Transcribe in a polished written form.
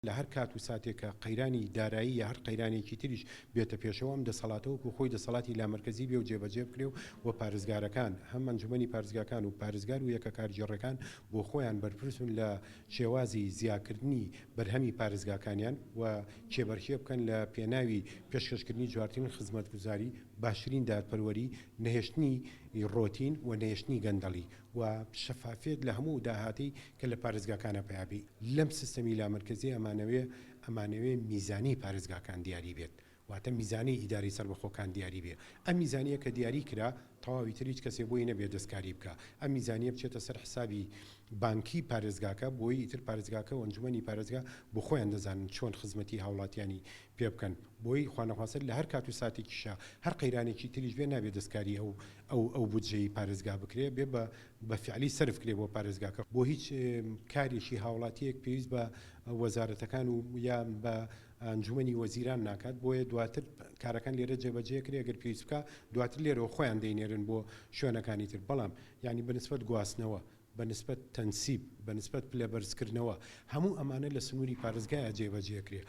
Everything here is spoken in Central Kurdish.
لە هەر کات و ساتێکە قەیرانی دارایی یا هەر قەیرانێکی تریش بێتە پێشەوە ئەم دەسەڵاتەوە و خۆی دەسەڵاتی لامەرکەزی بێ و جێبەجێ بکرێ و پارێزگارەکان هەم ئەنجومەنی پارێزگاکان و پارێزگار و یەکە کارژێڕەکان بۆ خۆیان بەرپرسن لە شێوازی زیادکردنی بەرهەمی پارێزگاکانیان و کێبەرشێ بکەن لە پێناوی پێشکەشکردنی جوارترین خزمەتگوزاری، باشترین دادپەروەری، نەهێشتنی ڕۆتین و نەهێشتنی گەندەڵی و شەفافێت لە هەموو داهاتی کە لە پارێزگاکانە پێیابی. لەم سیستەمی لامەرکەزی ئەمانەوێ میزانی پارێزگاکان دیاری بێت، واتە میزانی ئیداری سەربەخۆکان دیاری بێ. ئەم میزانیە کە دیاری کرا تەواوی تر هیچ کەسێ بۆی نەبێت دەستکاری بکە. ئەم میزانیە بچێتە سەر حسابی بانکی پارێزگاکە، بۆی ئیتر پارێزگاکە و ئەنجومەنی پارێزگا بۆ خۆیان دەزانن چۆن خزمەتی هاوڵاتیانی پێ بکەن. بۆی خوانەخواست لە هەر کات و ساتێکیشە هەر قەیرانێکی تریش بێ نابێت دەستکاری ئەو بودجەی پارێزگا بکرێ، بێ بە فعلی سرف کرێ بۆ پارێزگاکە. بۆ هیچ کارێکی هاوڵاتیەک پێویست بە وەزارەتەکان و یا بە ئەنجومەنی وەزیران ناکات، بۆیە دواتر کارەکان لێرە جێبەجێ کرێ ئەگەر پێویست بکە دواتر لێرەوە خۆیان دەینێرن بۆ شوێنەکانی تر. بەڵام یعنی بەنسبەت گواستنەوە، بەنسبەت تەنسیب، بەنسبەت پلەبەرزکردنەوە، هەموو ئەمانە لە سنووری پارێزگایە جێبەجێ کرێ.